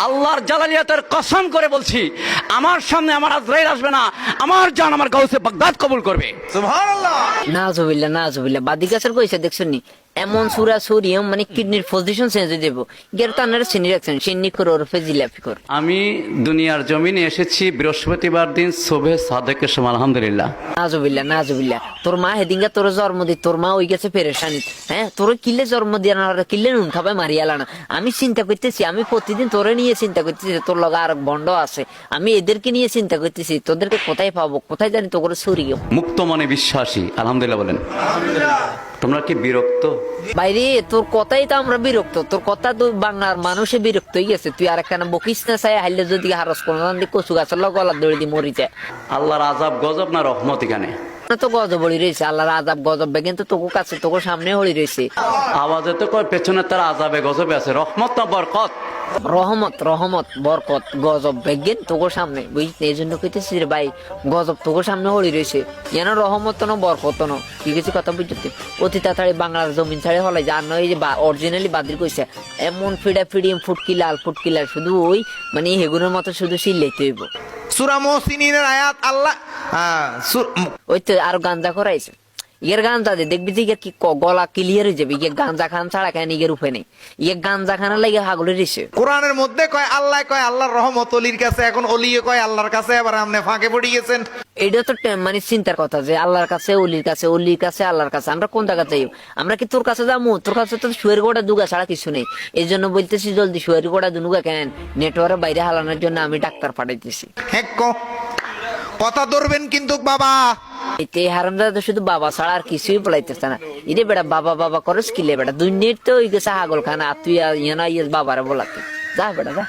আল্লাহর জালালিয়াতের কসম করে বলছি, আমার সামনে আমার আজরাইল আসবে না, আমার জান আমার গাউসে বাগদাদ কবুল করবে। সুবহানাল্লাহ। নাজুবিল্লাহ নাজুবিল্লাহ। বাদি গাছের কইছে দেখছেন নি, এমন সুরা সুরিয়ম মানে কিডনির পজিশন চেঞ্জ হয়ে দেবো। গের তো আপনারা চিনি রাখছেন, সিন্নি করে ওরফে জিলাপি কর। আমি দুনিয়ার জমিনে এসেছি বৃহস্পতিবার দিন শোভে সাদেকের সময়, আলহামদুলিল্লাহ। নাজুবিল্লাহ নাজুবিল্লাহ। তোর মা হেদিনগা তোর জন্ম দি, তোর মা ওই গেছে পেরেশানি। হ্যাঁ, তোর কিল্লে জন্ম দিয়ে না, কিল্লে নুন খাবাই মারিয়ালা না। আমি চিন্তা করতেছি, আমি প্রতিদিন তোরে নিয়ে চিন্তা করতেছি, তোর লগা আর বন্ড আছে, আমি এদেরকে নিয়ে চিন্তা করতেছি, তোদেরকে কোথায় পাবো, কোথায় জানি তো করে সুরিয়ম। মুক্ত মনে বিশ্বাসী, আলহামদুলিল্লাহ বলেন। তোমরা কি বিরক্ত? বাইরে তোর কথাই তো আমরা বিরক্ত, তোর কথা তো বাংলার মানুষে বিরক্ত হয়ে গেছে। তুই আর একটা বকিস না, চাই হাইলে যদি হারস কোন কচু গাছের লগ গলা দড়ি দিয়ে মরি যায়। আল্লাহর আযাব গজব না রহমত এখানে? তো গজব হলি রয়েছে, আল্লাহর আযাব গজব, কিন্তু তোকে কাছে তোকে সামনে হলি রয়েছে। আওয়াজে তো কয় পেছনে তার আযাবে গজবে আছে, রহমত না বরকত? রহমত রহমত বরকত গজব বেগেন তোকে সামনে, বুঝলি? এই জন্য কইতেছি রে ভাই, গজব তোকে সামনে হলি রয়েছে, যেন রহমত ন বরকত ন। কি কিছু কথা বুঝতে অতি তাড়াতাড়ি বাংলার জমিন ছাড়ে হলাই যা নয়। এই যে অরিজিনালি বাদির কইছে এমন ফিডা ফিডি ফুটকি লাল, শুধু ওই মানে হেগুনের মতো শুধু সিল্লাইতে হইব। সূরা মুহসিনের আয়াত আল্লাহ ওই তো আর গাঞ্জা করাইছে, ইয়ের গাঞ্জা দে দেখবি যে কি গলা ক্লিয়ার হয়ে যাবে। ইয়ে গাঞ্জা খান ছাড়া কেন ইয়ের উপে নেই, ইয়ে গাঞ্জা খানা লাগে হাগলে দিছে। কোরআনের মধ্যে কয় আল্লাহ কয় আল্লাহর রহমত অলির কাছে, এখন অলিয়ে কয় আল্লাহর কাছে, আবার আপনি ফাঁকে পড়ে গেছেন। এটা তো মানে চিন্তার কথা যে আল্লাহর কাছে অলির কাছে, অলির কাছে আল্লাহর কাছে, আমরা কোন জায়গা চাই? আমরা কি তোর কাছে যাবো? তোর কাছে তো শুয়ের গোড়া দুগা ছাড়া কিছু নেই। এই জন্য বলতেছি জলদি শুয়ের গোড়া দুনুগা কেন নেটওয়ার্কের বাইরে হালানোর জন্য আমি ডাক্তার পাঠাইতেছি। হ্যাঁ কথা ধরবেন কিন্তু বাবা। এতে হারামজাদা শুধু বাবা ছাড়া আর কিছুই বলাইতেছে না। ইরে বেটা বাবা বাবা করস কিলে বেটা, দুই নেট তো ওই গেছে হাগল খানা, আর তুই ইয়ে না ইয়ে বাবারে বলাতে যা বেটা যা।